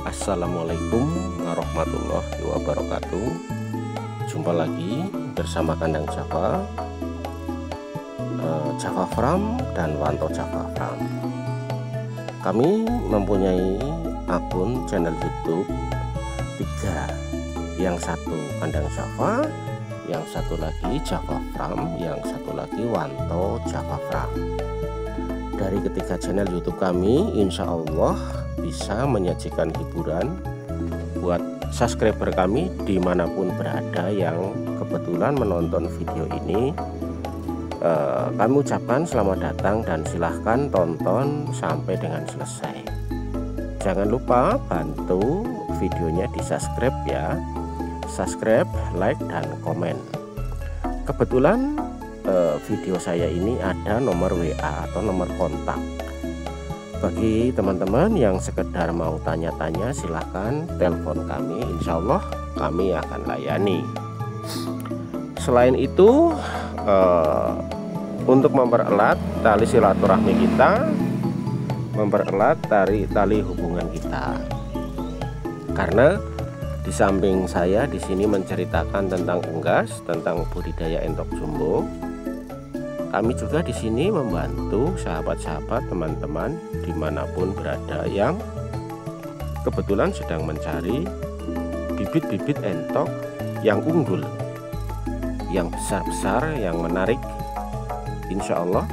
Assalamualaikum warahmatullahi wabarakatuh. Jumpa lagi bersama Kandang Java, Java Farm dan Wanto Java Farm. Kami mempunyai akun channel YouTube 3, yang satu Kandang Java, yang satu lagi Java Farm, yang satu lagi Wanto Java Farm. Dari ketiga channel YouTube kami, insya Allah bisa menyajikan hiburan buat subscriber kami dimanapun berada yang kebetulan menonton video ini. Kami ucapkan selamat datang dan silahkan tonton sampai dengan selesai. Jangan lupa bantu videonya di subscribe ya, subscribe, like, dan komen. Kebetulan video saya ini ada nomor WA atau nomor kontak. Bagi teman-teman yang sekedar mau tanya-tanya, silahkan telepon kami, insya Allah kami akan layani. Selain itu, untuk mempererat tali silaturahmi kita, mempererat tali hubungan kita, karena di samping saya di sini menceritakan tentang unggas, tentang budidaya entok jumbo, kami juga di sini membantu sahabat-sahabat teman-teman dimanapun berada yang kebetulan sedang mencari bibit-bibit entok yang unggul, yang besar-besar, yang menarik. Insya Allah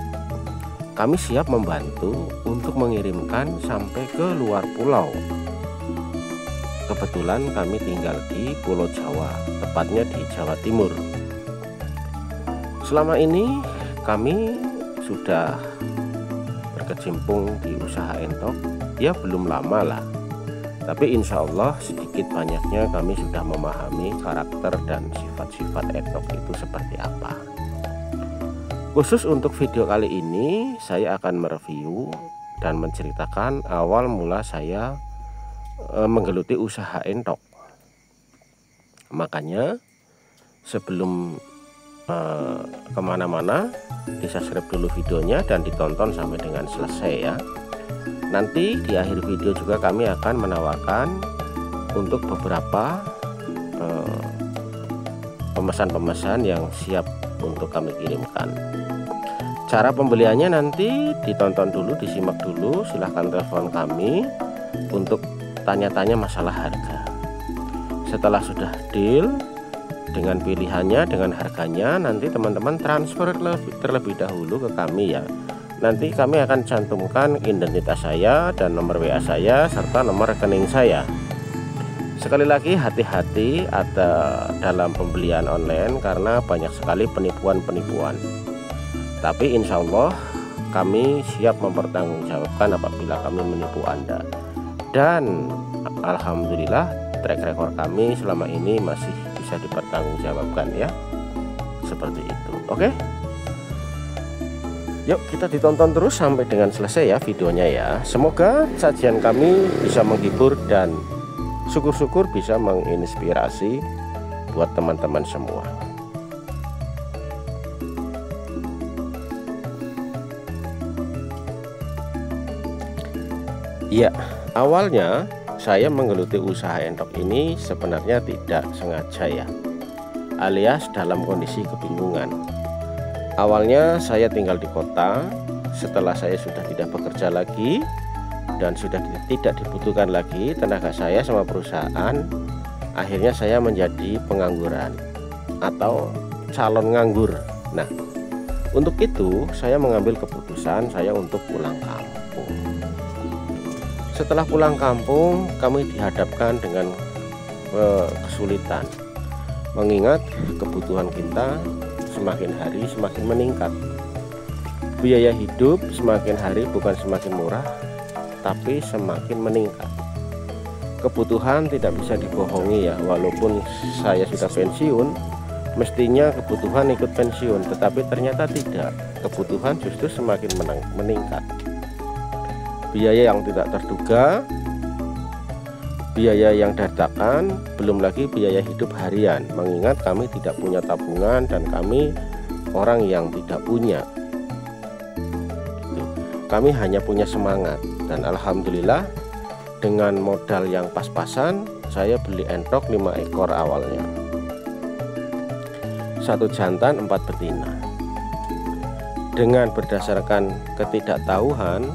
kami siap membantu untuk mengirimkan sampai ke luar pulau. Kebetulan kami tinggal di Pulau Jawa, tepatnya di Jawa Timur. Selama ini kami sudah berkecimpung di usaha entok, ya belum lama lah, tapi insya Allah sedikit banyaknya kami sudah memahami karakter dan sifat-sifat entok itu seperti apa. Khusus untuk video kali ini saya akan mereview dan menceritakan awal mula saya menggeluti usaha entok. Makanya sebelum kemana-mana, di subscribe dulu videonya dan ditonton sampai dengan selesai ya. Nanti di akhir video juga kami akan menawarkan untuk beberapa pemesan-pemesan yang siap untuk kami kirimkan. Cara pembeliannya nanti ditonton dulu, disimak dulu, silahkan telepon kami untuk tanya-tanya masalah harga. Setelah sudah deal dengan pilihannya, dengan harganya, nanti teman-teman transfer terlebih dahulu ke kami ya. Nanti kami akan cantumkan identitas saya dan nomor WA saya serta nomor rekening saya. Sekali lagi hati-hati dalam pembelian online karena banyak sekali penipuan-penipuan. Tapi insya Allah kami siap mempertanggungjawabkan apabila kami menipu Anda. Dan alhamdulillah track record kami selama ini masih bisa dipertanggungjawabkan ya, seperti itu. Oke, yuk kita ditonton terus sampai dengan selesai ya videonya ya. Semoga sajian kami bisa menghibur dan syukur-syukur bisa menginspirasi buat teman-teman semua. Ya, awalnya saya menggeluti usaha entok ini sebenarnya tidak sengaja ya, alias dalam kondisi kebingungan. Awalnya saya tinggal di kota, setelah saya sudah tidak bekerja lagi dan sudah tidak dibutuhkan lagi tenaga saya sama perusahaan, akhirnya saya menjadi pengangguran atau calon nganggur. Nah, untuk itu saya mengambil keputusan saya untuk pulang kampung. Setelah pulang kampung, kami dihadapkan dengan kesulitan, mengingat kebutuhan kita semakin hari semakin meningkat. Biaya hidup semakin hari bukan semakin murah, tapi semakin meningkat. Kebutuhan tidak bisa dibohongi ya, walaupun saya sudah pensiun, mestinya kebutuhan ikut pensiun, tetapi ternyata tidak. Kebutuhan justru semakin meningkat. Biaya yang tidak terduga, biaya yang dadakan, belum lagi biaya hidup harian, mengingat kami tidak punya tabungan dan kami orang yang tidak punya. Kami hanya punya semangat dan alhamdulillah dengan modal yang pas-pasan saya beli entok 5 ekor awalnya, 1 jantan 4 betina. Dengan berdasarkan ketidaktahuan,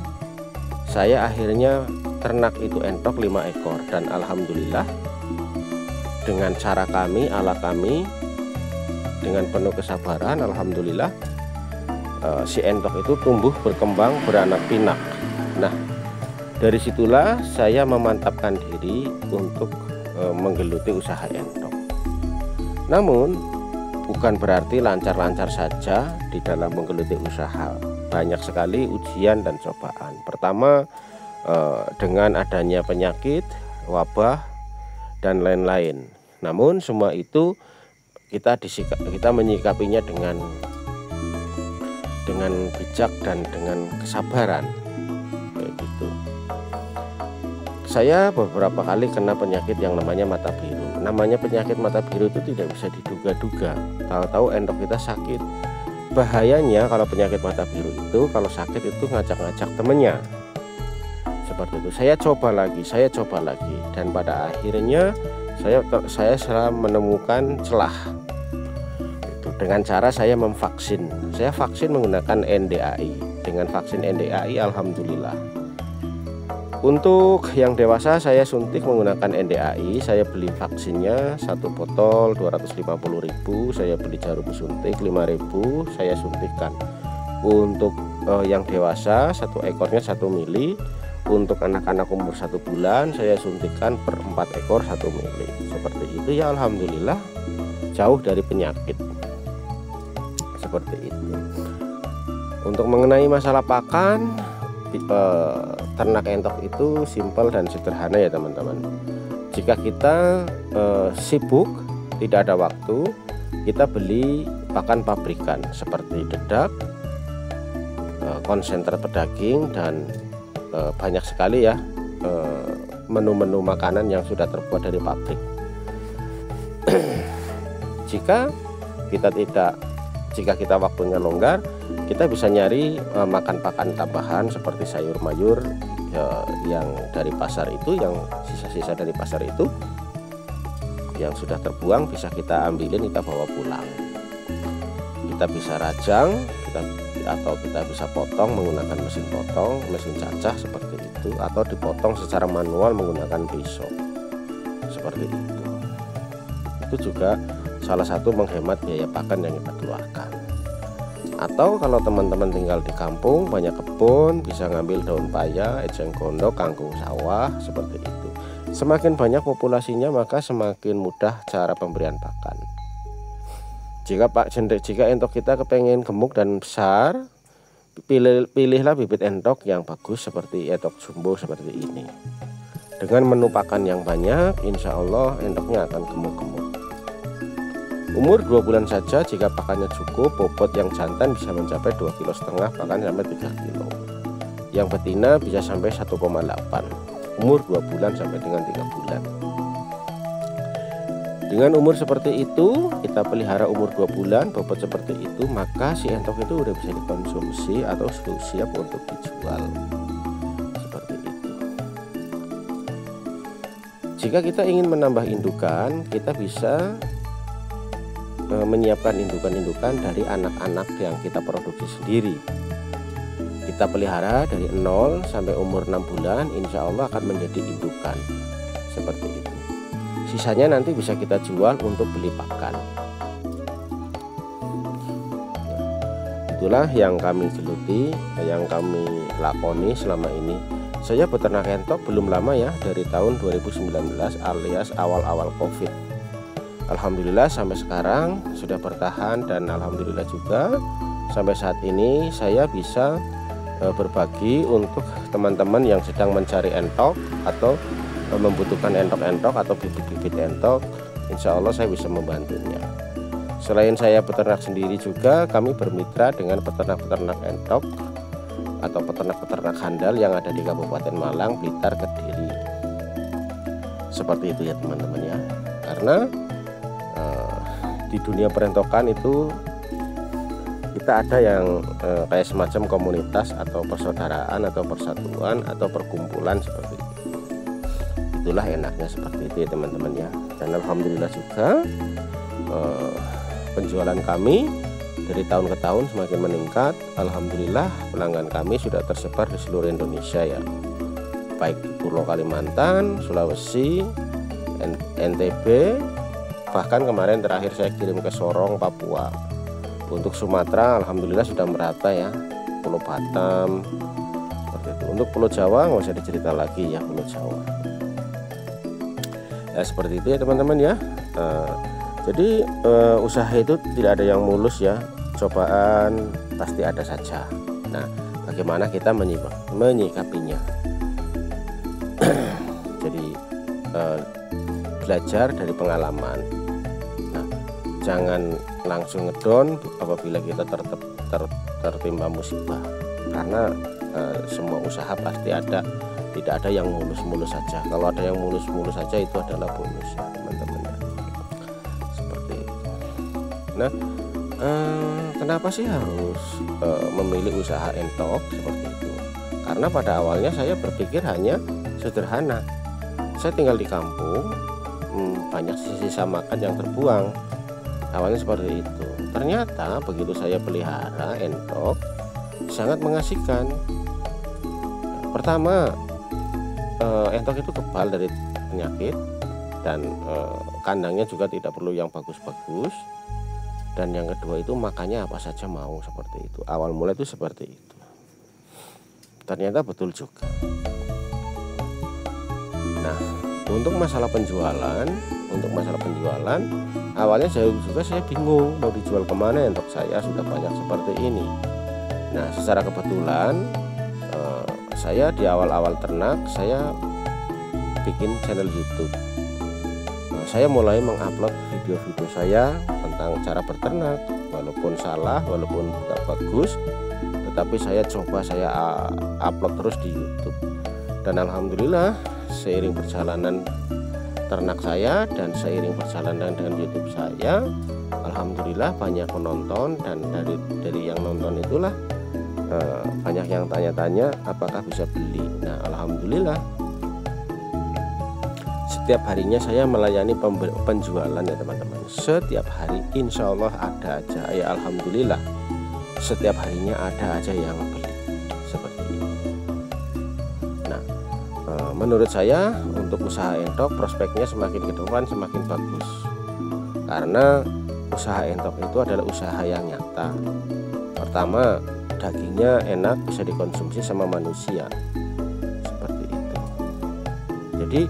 saya akhirnya ternak itu entok 5 ekor, dan alhamdulillah dengan cara kami, ala kami, dengan penuh kesabaran, alhamdulillah si entok itu tumbuh, berkembang, beranak pinak. Nah, dari situlah saya memantapkan diri untuk menggeluti usaha entok. Namun bukan berarti lancar-lancar saja di dalam menggeluti usaha. Banyak sekali ujian dan cobaan. Pertama, dengan adanya penyakit, wabah, dan lain-lain. Namun semua itu kita menyikapinya dengan bijak dan dengan kesabaran, kayak gitu. Saya beberapa kali kena penyakit yang namanya mata biru. Namanya penyakit mata biru itu tidak bisa diduga-duga. Tahu-tahu entok kita sakit. Bahayanya kalau penyakit mata biru itu, kalau sakit itu ngajak-ngajak temennya. Seperti itu. Saya coba lagi, dan pada akhirnya saya selalu menemukan celah. Itu dengan cara saya memvaksin. Saya vaksin menggunakan NDAI. Dengan vaksin NDAI, alhamdulillah. Untuk yang dewasa saya suntik menggunakan NDAI. Saya beli vaksinnya 1 botol 250.000. Saya beli jarum suntik 5.000. Saya suntikkan. Untuk yang dewasa 1 ekornya 1 mili. Untuk anak-anak umur 1 bulan saya suntikkan per 4 ekor 1 mili. Seperti itu ya, alhamdulillah jauh dari penyakit. Seperti itu. Untuk mengenai masalah pakan, ternak entok itu simpel dan sederhana ya teman-teman. Jika kita sibuk, tidak ada waktu, kita beli pakan pabrikan seperti dedak, konsentrat pedaging, dan banyak sekali ya menu-menu makanan yang sudah terbuat dari pabrik. Jika kita waktunya longgar, kita bisa nyari makan pakan tambahan seperti sayur mayur yang dari pasar itu, yang sisa-sisa dari pasar itu yang sudah terbuang, bisa kita ambilin, kita bawa pulang. Kita bisa rajang, atau kita bisa potong menggunakan mesin potong, mesin cacah seperti itu, atau dipotong secara manual menggunakan pisau seperti itu. Itu juga salah satu menghemat biaya pakan yang kita keluarkan. Atau kalau teman-teman tinggal di kampung, banyak kebun, bisa ngambil daun paya, ejeng gondok, kangkung sawah seperti itu. Semakin banyak populasinya, maka semakin mudah cara pemberian pakan. Jika entok kita kepengen gemuk dan besar, pilihlah bibit entok yang bagus seperti entok jumbo seperti ini. Dengan menu pakan yang banyak, insya Allah entoknya akan gemuk-gemuk. Umur 2 bulan saja, jika pakannya cukup, bobot yang jantan bisa mencapai 2,5 kg, bahkan sampai 3 kg. Yang betina bisa sampai 1,8. Umur 2 bulan sampai dengan 3 bulan. Dengan umur seperti itu, kita pelihara umur 2 bulan, bobot seperti itu, maka si entok itu udah bisa dikonsumsi atau sudah siap untuk dijual. Seperti itu. Jika kita ingin menambah indukan, kita bisa menyiapkan indukan-indukan dari anak-anak yang kita produksi sendiri. Kita pelihara dari 0 sampai umur 6 bulan, insya Allah akan menjadi indukan. Seperti itu. Sisanya nanti bisa kita jual untuk beli pakan. Itulah yang kami geluti, yang kami lakoni selama ini. Saya beternak entok belum lama ya, dari tahun 2019 alias awal-awal COVID. Alhamdulillah sampai sekarang sudah bertahan, dan alhamdulillah juga sampai saat ini saya bisa berbagi untuk teman-teman yang sedang mencari entok atau membutuhkan entok-entok atau bibit-bibit entok. Insya Allah saya bisa membantunya. Selain saya peternak sendiri juga, kami bermitra dengan peternak-peternak entok atau peternak-peternak handal yang ada di Kabupaten Malang, Blitar, Kediri. Seperti itu ya teman-teman ya. Karena di dunia perentokan itu kita ada yang kayak semacam komunitas atau persaudaraan atau persatuan atau perkumpulan seperti itu. itulah enaknya seperti itu ya teman-teman ya. Dan alhamdulillah juga penjualan kami dari tahun ke tahun semakin meningkat. Alhamdulillah pelanggan kami sudah tersebar di seluruh Indonesia ya, baik di Pulau Kalimantan, Sulawesi, NTB, bahkan kemarin terakhir saya kirim ke Sorong, Papua. Untuk Sumatera alhamdulillah sudah merata ya, Pulau Batam seperti itu. Untuk Pulau Jawa nggak usah dicerita lagi ya, Pulau Jawa ya, seperti itu ya teman-teman ya. Jadi usaha itu tidak ada yang mulus ya, cobaan pasti ada saja. Nah, bagaimana kita menyikapinya? Jadi belajar dari pengalaman. Nah, jangan langsung ngedon apabila kita tertimpa musibah, karena semua usaha pasti ada, tidak ada yang mulus-mulus saja. Kalau ada yang mulus-mulus saja itu adalah bonus ya teman-teman ya. Seperti itu. Nah, kenapa sih harus memilih usaha entok seperti itu? Karena pada awalnya saya berpikir hanya sederhana. Saya tinggal di kampung, banyak sisa makan yang terbuang. Awalnya seperti itu. Ternyata begitu saya pelihara entok, sangat mengasihkan. Pertama, entok itu kebal dari penyakit, dan kandangnya juga tidak perlu yang bagus-bagus. Dan yang kedua itu makannya apa saja mau, seperti itu. Awal mulai itu seperti itu. Ternyata betul juga. Nah, untuk masalah penjualan, awalnya saya bingung mau dijual kemana entok saya sudah banyak seperti ini. Nah, secara kebetulan saya di awal-awal ternak saya bikin channel YouTube. Saya mulai mengupload video-video saya tentang cara berternak, walaupun salah, walaupun tidak bagus, tetapi saya coba upload terus di YouTube. Dan alhamdulillah seiring perjalanan ternak saya dan seiring perjalanan dengan YouTube saya, alhamdulillah banyak penonton, dan dari yang nonton itulah banyak yang tanya-tanya apakah bisa beli. Nah, alhamdulillah setiap harinya saya melayani penjualan ya teman-teman. Setiap hari insya Allah ada aja ya, alhamdulillah setiap harinya ada aja yang beli seperti ini. Nah, menurut saya untuk usaha entok prospeknya semakin ke depan semakin bagus, karena usaha entok itu adalah usaha yang nyata. Pertama, dagingnya enak, bisa dikonsumsi sama manusia seperti itu. Jadi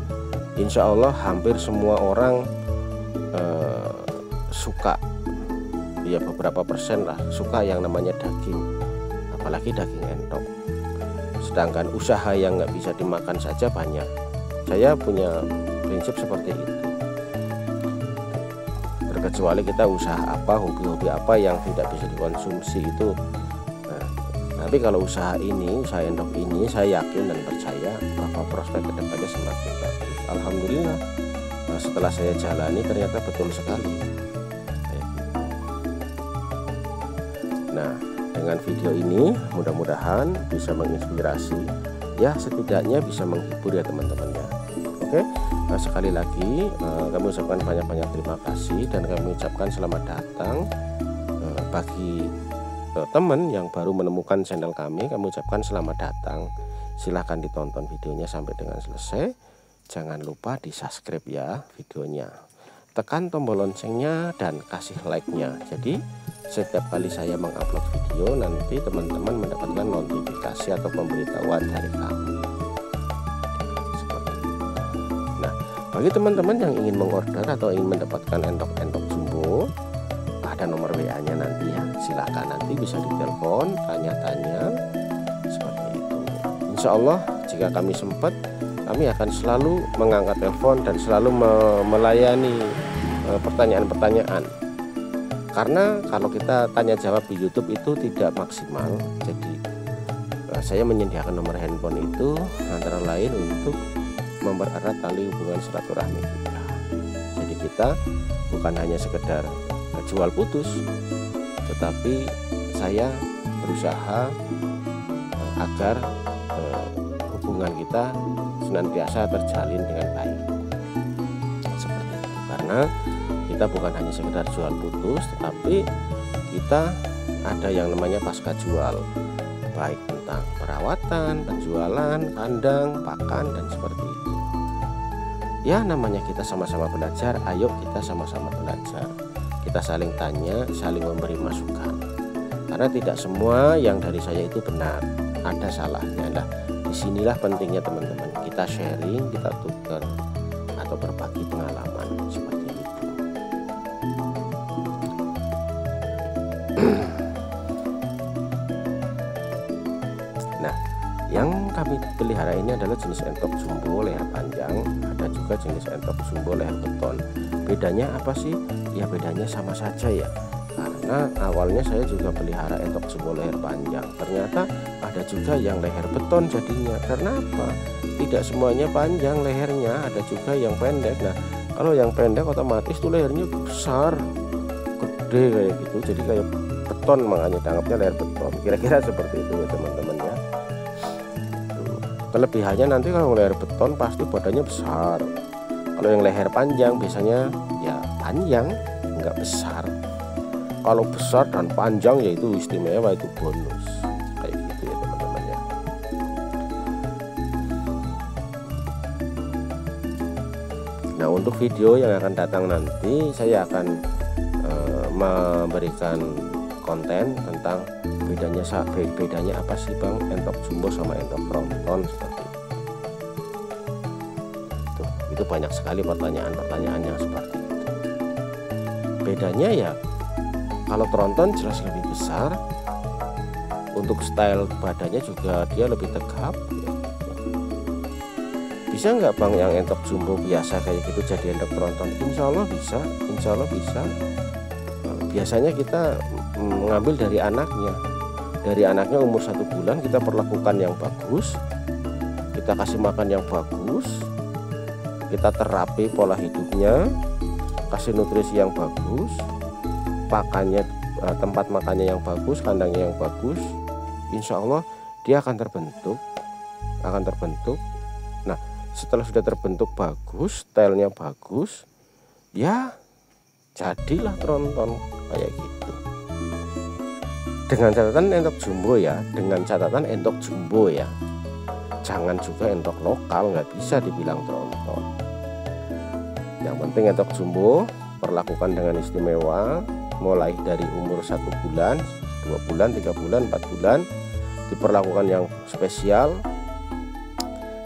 insya Allah hampir semua orang suka ya, beberapa persen lah suka yang namanya daging, apalagi daging entok. Sedangkan usaha yang nggak bisa dimakan saja banyak. Saya punya prinsip seperti itu, terkecuali kita usaha apa, hobi-hobi apa yang tidak bisa dikonsumsi itu. Nah, tapi kalau usaha entok ini saya yakin dan percaya bahwa prospek kedepannya semakin bagus. Alhamdulillah setelah saya jalani ternyata betul sekali. Nah, dengan video ini mudah-mudahan bisa menginspirasi ya, setidaknya bisa menghibur ya teman-teman ya. Oke, sekali lagi kami ucapkan banyak-banyak terima kasih, dan kami ucapkan selamat datang bagi teman yang baru menemukan channel kami ucapkan selamat datang. Silahkan ditonton videonya sampai dengan selesai. Jangan lupa di subscribe ya videonya, tekan tombol loncengnya dan kasih like-nya. Jadi setiap kali saya mengupload video nanti teman-teman mendapatkan notifikasi atau pemberitahuan dari kami. Seperti itu. Nah, bagi teman-teman yang ingin mengorder atau ingin mendapatkan entok-entok jumbo, ada nomor WA-nya nanti ya. Silakan nanti bisa ditelepon, tanya-tanya seperti itu. Insya Allah jika kami sempat, kami akan selalu mengangkat telepon dan selalu melayani pertanyaan-pertanyaan. Karena kalau kita tanya jawab di YouTube itu tidak maksimal, jadi saya menyediakan nomor handphone itu antara lain untuk mempererat tali hubungan silaturahmi kita. Jadi kita bukan hanya sekedar jual putus, tetapi saya berusaha agar hubungan kita senantiasa terjalin dengan baik. Seperti itu. Karena kita bukan hanya sekedar jual putus, tetapi kita ada yang namanya pasca jual, baik tentang perawatan, penjualan, kandang, pakan, dan seperti itu. Ya, namanya kita sama-sama belajar, ayo kita sama-sama belajar. Kita saling tanya, saling memberi masukan. Karena tidak semua yang dari saya itu benar, ada salahnya. Nah, disinilah pentingnya teman-teman, kita sharing, kita tukar atau berbagi pengalaman seperti itu. Nah, yang kami pelihara ini adalah jenis entok jumbo leher panjang, ada juga jenis entok jumbo leher beton. Bedanya apa sih? Ya bedanya sama saja ya. Karena awalnya saya juga pelihara entok jumbo leher panjang, ternyata ada juga yang leher beton jadinya. Karena apa? Tidak semuanya panjang lehernya, ada juga yang pendek. Nah, kalau yang pendek otomatis tuh lehernya besar, gede kayak gitu, jadi kayak beton, makanya dianggapnya leher beton. Kira-kira seperti itu ya teman-teman ya. Kelebihannya nanti kalau leher beton pasti badannya besar. Kalau yang leher panjang biasanya ya panjang, nggak besar. Kalau besar dan panjang yaitu istimewa, itu bonus, kayak gitu ya teman-teman ya. Nah, untuk video yang akan datang nanti saya akan memberikan konten tentang bedanya apa sih Bang entok jumbo sama entok tronton, seperti itu. Tuh, itu banyak sekali pertanyaan-pertanyaan yang seperti itu. Bedanya ya, kalau tronton jelas lebih besar, untuk style badannya juga dia lebih tegap ya. Bisa nggak Bang yang entok jumbo biasa kayak gitu jadi entok tronton? Insya Allah bisa, insya Allah bisa. Biasanya kita mengambil dari anaknya umur 1 bulan, kita perlakukan yang bagus, kita kasih makan yang bagus, kita terapi pola hidupnya, kasih nutrisi yang bagus, pakannya, tempat makannya yang bagus, kandangnya yang bagus, insya Allah dia akan terbentuk. Nah, setelah sudah terbentuk bagus, stylenya bagus, ya jadilah tronton kayak gitu. Dengan catatan entok jumbo ya, jangan juga entok lokal, nggak bisa dibilang tronton. Yang penting entok jumbo perlakukan dengan istimewa, mulai dari umur 1 bulan, 2 bulan, 3 bulan, 4 bulan diperlakukan yang spesial.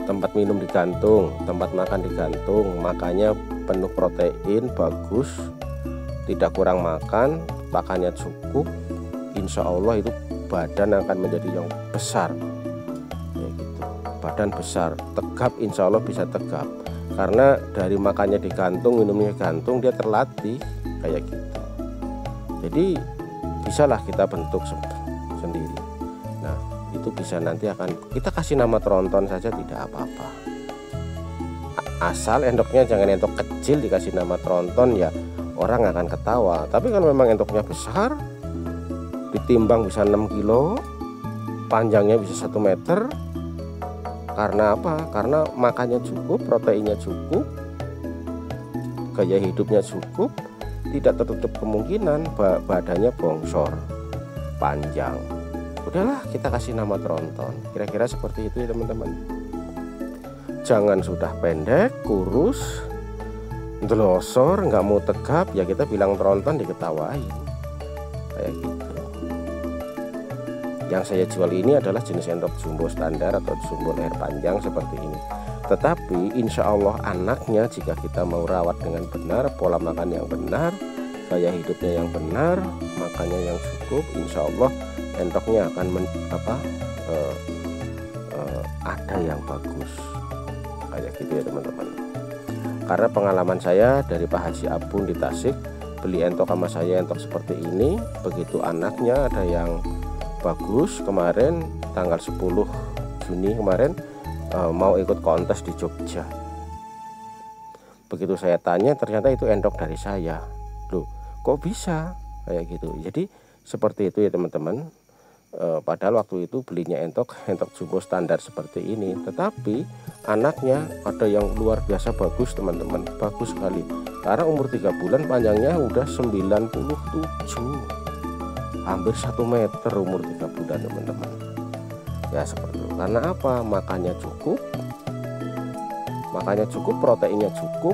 Tempat minum digantung, tempat makan digantung, makannya penuh protein, bagus, tidak kurang makan, pakannya cukup, insya Allah itu badan akan menjadi yang besar ya gitu. Badan besar, tegap, insya Allah bisa tegap, karena dari makannya digantung, minumnya digantung, dia terlatih kayak gitu. Jadi bisalah kita bentuk sendiri. Nah, itu bisa nanti akan kita kasih nama tronton saja, tidak apa-apa, asal endoknya jangan entok kecil dikasih nama tronton, ya orang akan ketawa. Tapi kalau memang entoknya besar, ditimbang bisa 6 kilo, panjangnya bisa 1 meter, karena apa? Karena makannya cukup, proteinnya cukup, gaya hidupnya cukup, tidak tertutup kemungkinan badannya bongsor, panjang. Udahlah, kita kasih nama tronton. Kira-kira seperti itu ya teman-teman. Jangan sudah pendek, kurus, delosor, nggak mau tegap, ya kita bilang tronton, diketawain kayak gitu. Yang saya jual ini adalah jenis entok jumbo standar atau jumbo leher panjang seperti ini. Tetapi insya Allah anaknya, jika kita mau rawat dengan benar, pola makan yang benar, gaya hidupnya yang benar, makannya yang cukup, insya Allah entoknya akan ada yang bagus kayak gitu ya teman-teman. Karena pengalaman saya dari Pak Haji Abun di Tasik, beli entok sama saya entok seperti ini, begitu anaknya ada yang bagus, kemarin tanggal 10 Juni kemarin mau ikut kontes di Jogja. Begitu saya tanya, ternyata itu entok dari saya. Loh, kok bisa kayak gitu? Jadi seperti itu ya teman-teman. Padahal waktu itu belinya entok jumbo standar seperti ini, tetapi anaknya ada yang luar biasa bagus teman-teman, bagus sekali. Karena umur 3 bulan panjangnya udah 97, hampir 1 meter umur 3 bulan teman-teman. Ya seperti itu. Karena apa? Makannya cukup, proteinnya cukup,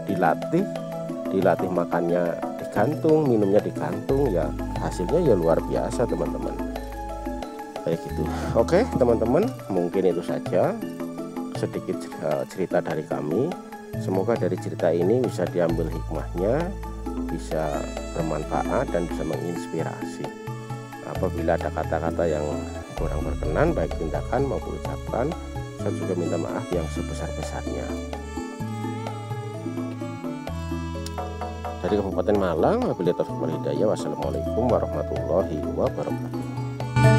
dilatih makannya digantung, minumnya digantung, ya hasilnya ya luar biasa teman-teman. Kayak gitu. Oke teman-teman, mungkin itu saja sedikit cerita dari kami. Semoga dari cerita ini bisa diambil hikmahnya, bisa bermanfaat dan bisa menginspirasi. Apabila ada kata-kata yang kurang berkenan baik tindakan maupun ucapan, saya juga minta maaf yang sebesar-besarnya. Dari Kabupaten Malang, wabillahi taufiq wal hidayah. Wassalamualaikum warahmatullahi wabarakatuh.